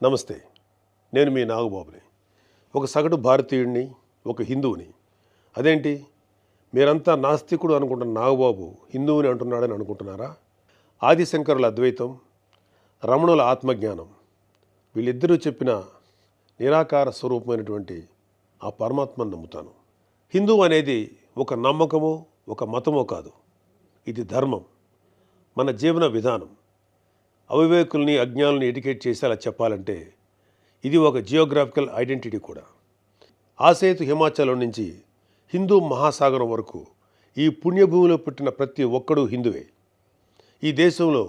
నమస్తే. నేను మీ నాగబాబుని. ఒక సగటు భారతీయుడిని, ఒక హిందువుని. అదేంటి మీరంతా నాస్తికుడు అనుకుంటున్న నాగబాబు హిందువుని అంటున్నాడని అనుకుంటున్నారా? ఆదిశంకరుల అద్వైతం, రమణుల ఆత్మజ్ఞానం, వీళ్ళిద్దరూ చెప్పిన నిరాకార స్వరూపమైనటువంటి ఆ పరమాత్మను నమ్ముతాను. హిందువు అనేది ఒక నమ్మకమో ఒక మతమో కాదు. ఇది ధర్మం, మన జీవన విధానం. అవివేకుల్ని అజ్ఞానుల్ని ఎడ్యుకేట్ చేసేలా చెప్పాలంటే ఇది ఒక జియోగ్రాఫికల్ ఐడెంటిటీ కూడా. ఆసేతు హిమాచలం నుంచి హిందూ మహాసాగరం వరకు ఈ పుణ్యభూమిలో పుట్టిన ప్రతి ఒక్కడూ హిందువే. ఈ దేశంలో,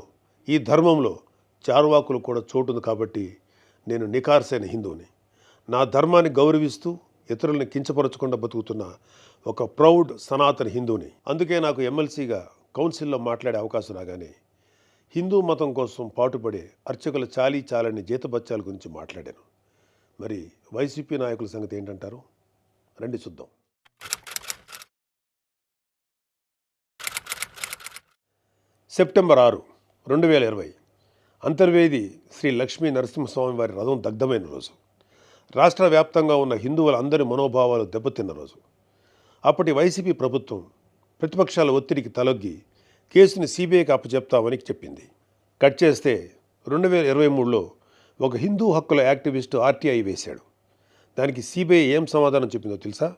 ఈ ధర్మంలో చార్వాకులు కూడా చోటుంది. కాబట్టి నేను నికార్సైన హిందువుని. నా ధర్మాన్ని గౌరవిస్తూ ఇతరులను కించపరచకుండా బతుకుతున్న ఒక ప్రౌడ్ సనాతన హిందువుని. అందుకే నాకు ఎమ్మెల్సీగా కౌన్సిల్లో మాట్లాడే అవకాశం రాగానే హిందూ మతం కోసం పాటుపడే అర్చకుల చాలీ చాలని జీతబత్యాల గురించి మాట్లాడాను. మరి వైసీపీ నాయకుల సంగతి ఏంటంటారు? రండి చూద్దాం. సెప్టెంబర్ 6, 2020 అంతర్వేది శ్రీ లక్ష్మీ నరసింహస్వామి వారి రథం దగ్ధమైన రోజు. రాష్ట్ర వ్యాప్తంగా ఉన్న హిందువులందరి మనోభావాలు దెబ్బతిన్న రోజు. అప్పటి వైసీపీ ప్రభుత్వం ప్రతిపక్షాల ఒత్తిడికి తలొగ్గి కేసుని సిబిఐకి అప్పచెప్తామని చెప్పింది. కట్ చేస్తే 2023లో ఒక హిందూ హక్కుల యాక్టివిస్టు ఆర్టీఐ వేశాడు. దానికి సిబిఐ ఏం సమాధానం చెప్పిందో తెలుసా?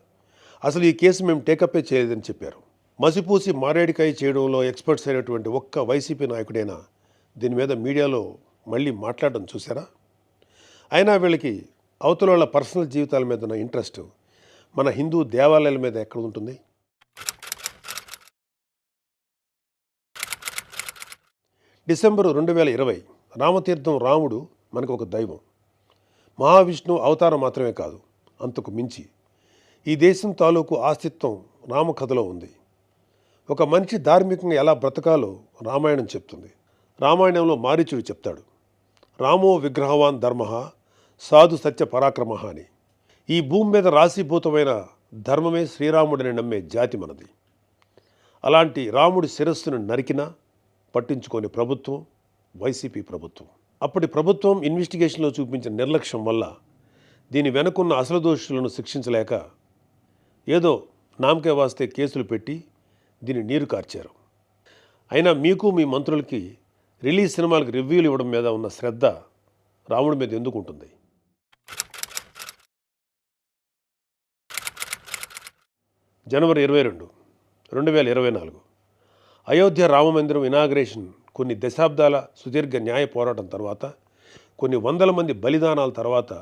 అసలు ఈ కేసు మేము టేకప్పే చేయలేదని చెప్పారు. మసిపూసి మారేడికాయ చేయడంలో ఎక్స్పర్ట్స్ అయినటువంటి ఒక్క వైసీపీ నాయకుడైనా దీని మీద మీడియాలో మళ్ళీ మాట్లాడడం చూసారా? అయినా వీళ్ళకి అవతల వాళ్ళ పర్సనల్ జీవితాల మీద ఉన్న ఇంట్రెస్ట్ మన హిందూ దేవాలయాల మీద ఎక్కడ ఉంటుంది? డిసెంబర్ 2020 రామతీర్థం రాముడు మనకు ఒక దైవం. మహావిష్ణువు అవతారం మాత్రమే కాదు, అంతకు మించి. ఈ దేశం తాలూకు ఆస్తిత్వం రామకథలో ఉంది. ఒక మనిషి ధార్మికంగా ఎలా బ్రతకాలో రామాయణం చెప్తుంది. రామాయణంలో మారీచుడు చెప్తాడు, రామో విగ్రహవాన్ ధర్మ సాధు సత్య పరాక్రమ అని. ఈ భూమి మీద రాశీభూతమైన ధర్మమే శ్రీరాముడిని నమ్మే జాతి మనది. అలాంటి రాముడి శిరస్సును నరికినా పట్టించుకోని ప్రభుత్వం వైసీపీ ప్రభుత్వం. అప్పటి ప్రభుత్వం ఇన్వెస్టిగేషన్లో చూపించిన నిర్లక్ష్యం వల్ల దీని వెనుకున్న అసలు దోషులను శిక్షించలేక ఏదో నామకే వాస్తే కేసులు పెట్టి దీన్ని నీరు కార్చారు. అయినా మీకు మీ మంత్రులకి రిలీజ్ సినిమాలకు రివ్యూలు ఇవ్వడం మీద ఉన్న శ్రద్ధ రాముడి మీద ఎందుకు ఉంటుంది? జనవరి 22, 2024 అయోధ్య రామమందిరం ఇనాగ్రేషన్ కొన్ని దశాబ్దాల సుదీర్ఘ న్యాయ పోరాటం తర్వాత, కొన్ని వందల మంది బలిదానాల తర్వాత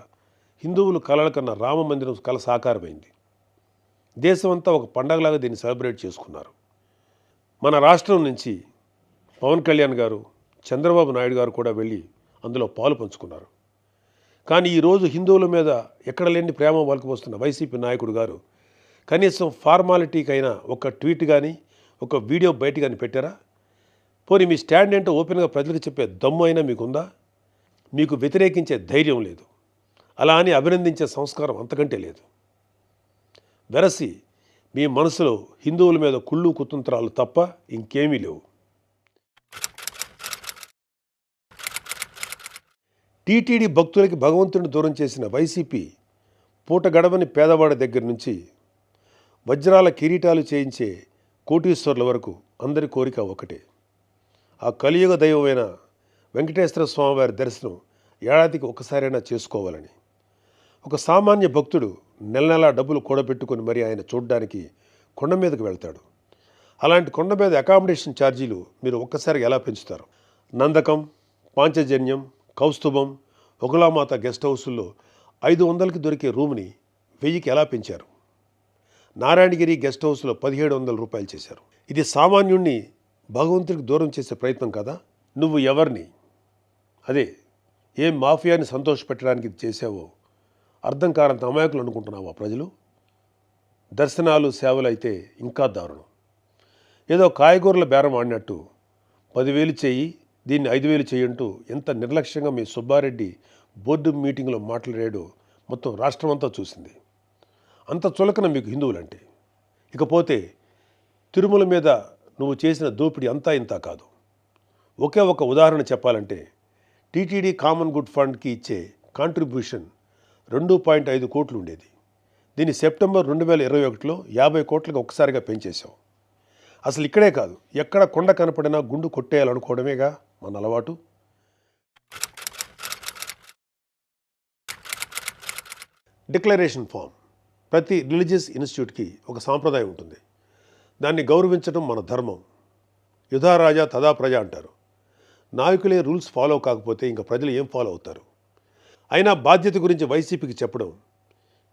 హిందువులు కలలు కన్న రామమందిరం కల సాకారమైంది. దేశమంతా ఒక పండగలాగా దీన్ని సెలబ్రేట్ చేసుకున్నారు. మన రాష్ట్రం నుంచి పవన్ కళ్యాణ్ గారు, చంద్రబాబు నాయుడు గారు కూడా వెళ్ళి అందులో పాలు పంచుకున్నారు. కానీ ఈరోజు హిందువుల మీద ఎక్కడ లేని ప్రేమ వలకపోస్తున్న వైసీపీ నాయకుడు గారు కనీసం ఫార్మాలిటీకైనా ఒక ట్వీట్ కానీ ఒక వీడియో బయట కానీ పెట్టారా? పోనీ మీ స్టాండ్ ఏంటో ఓపెన్గా ప్రజలకు చెప్పే దమ్ము అయినా మీకుందా? మీకు వ్యతిరేకించే ధైర్యం లేదు. అలా అని అభినందించే సంస్కారం అంతకంటే లేదు. వెరసి మీ మనసులో హిందువుల మీద కుళ్ళు కుతంత్రాలు తప్ప ఇంకేమీ లేవు. టీటీడీ భక్తులకి భగవంతుడిని దూరం చేసిన వైసీపీ పూట గడవని పేదవాడి దగ్గర నుంచి వజ్రాల కిరీటాలు చేయించే కోటీశ్వర్ల వరకు అందరి కోరిక ఒకటే. ఆ కలియుగ దైవమైన వెంకటేశ్వర స్వామివారి దర్శనం ఏడాదికి ఒకసారైనా చేసుకోవాలని. ఒక సామాన్య భక్తుడు నెల నెలా డబ్బులు కూడబెట్టుకొని మరి ఆయన చూడడానికి కొండ మీదకు వెళ్తాడు. అలాంటి కొండ మీద అకామిడేషన్ ఛార్జీలు మీరు ఒక్కసారి ఎలా పెంచుతారు? నందకం, పాంచజన్యం, కౌస్తుభం, ఒకలామాత గెస్ట్ హౌసుల్లో 500కి దొరికే రూమ్ని 1000కి ఎలా పెంచారు? నారాయణగిరి గెస్ట్ హౌస్లో 1700 రూపాయలు చేశారు. ఇది సామాన్యుణ్ణి భగవంతుడికి దూరం చేసే ప్రయత్నం కదా? నువ్వు ఎవరిని, అదే ఏం మాఫియాని సంతోషపెట్టడానికి ఇది చేసావో అర్థం కానంత అమాయకులు అనుకుంటున్నావా ప్రజలు? దర్శనాలు సేవలు అయితే ఇంకా దారుణం. ఏదో కాయగూరల బేరం ఆడినట్టు 10,000 చెయ్యి, దీన్ని 5,000 చెయ్యంటూ ఎంత నిర్లక్ష్యంగా మీ సుబ్బారెడ్డి బోర్డు మీటింగ్లో మాట్లాడాడో మొత్తం రాష్ట్రం అంతా చూసింది. అంత చులకన మీకు హిందువులంటే. ఇకపోతే తిరుమల మీద నువ్వు చేసిన దోపిడీ అంతా ఇంతా కాదు. ఒకే ఒక ఉదాహరణ చెప్పాలంటే టీటీడీ కామన్ గుడ్ ఫండ్కి ఇచ్చే కాంట్రిబ్యూషన్ 2.5 కోట్లు ఉండేది. దీన్ని సెప్టెంబర్ 2021లో 50 కోట్లకు ఒక్కసారిగా పెంచేశాం. అసలు ఇక్కడే కాదు, ఎక్కడ కొండ కనపడినా గుండు కొట్టేయాలనుకోవడమేగా మన అలవాటు. Declaration form. ప్రతి రిలీజియస్ ఇన్స్టిట్యూట్కి ఒక సాంప్రదాయం ఉంటుంది. దాన్ని గౌరవించడం మన ధర్మం. యుధా రాజా తదా ప్రజ అంటారు. నాయకులే రూల్స్ ఫాలో కాకపోతే ఇంకా ప్రజలు ఏం ఫాలో అవుతారు? అయినా బాధ్యత గురించి వైసీపీకి చెప్పడం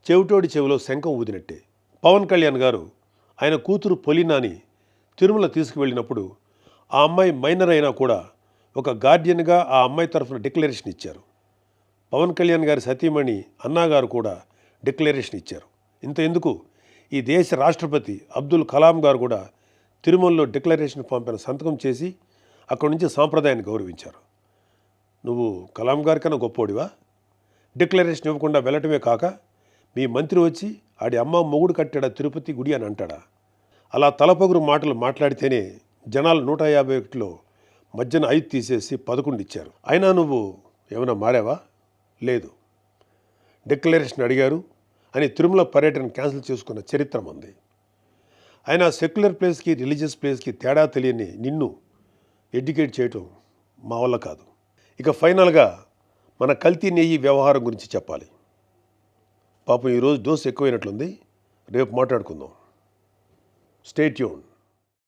చెవిటోడి చెవిలో శంఖం ఊదినట్టే. పవన్ కళ్యాణ్ గారు ఆయన కూతురు పొలినాని తిరుమల తీసుకువెళ్ళినప్పుడు ఆ అమ్మాయి మైనర్ అయినా కూడా ఒక గార్డియన్గా ఆ అమ్మాయి తరఫున డిక్లరేషన్ ఇచ్చారు. పవన్ కళ్యాణ్ గారి సతీమణి అన్నాగారు కూడా డిక్లరేషన్ ఇచ్చారు. ఇంత ఎందుకు, ఈ దేశ రాష్ట్రపతి అబ్దుల్ కలాం గారు కూడా తిరుమలలో డిక్లరేషన్ ఫామ్ పైన సంతకం చేసి అక్కడి నుంచి సాంప్రదాయాన్ని గౌరవించారు. నువ్వు కలాం గారి కన్నా గొప్పోడివా? డిక్లరేషన్ ఇవ్వకుండా వెళ్ళటమే కాక మీ మంత్రి వచ్చి ఆడి అమ్మ మొగుడు కట్టాడా తిరుపతి గుడి అని అంటాడా? అలా తలపొగురు మాటలు మాట్లాడితేనే జనాలు 151లో మధ్యన 5 తీసేసి 11 ఇచ్చారు. అయినా నువ్వు ఏమైనా మారావా? లేదు. డిక్లరేషన్ అడిగారు అని తిరుమల పర్యటన క్యాన్సిల్ చేసుకున్న చరిత్ర మంది. అయినా సెక్యులర్ ప్లేస్కి రిలీజియస్ ప్లేస్కి తేడా తెలియని నిన్ను ఎడ్యుకేట్ చేయటం మా వల్ల కాదు. ఇక ఫైనల్గా మన కల్తీ నెయ్యి వ్యవహారం గురించి చెప్పాలి. పాపం ఈరోజు డోస్ ఎక్కువైనట్లుంది. రేపు మాట్లాడుకుందాం. Stay tune.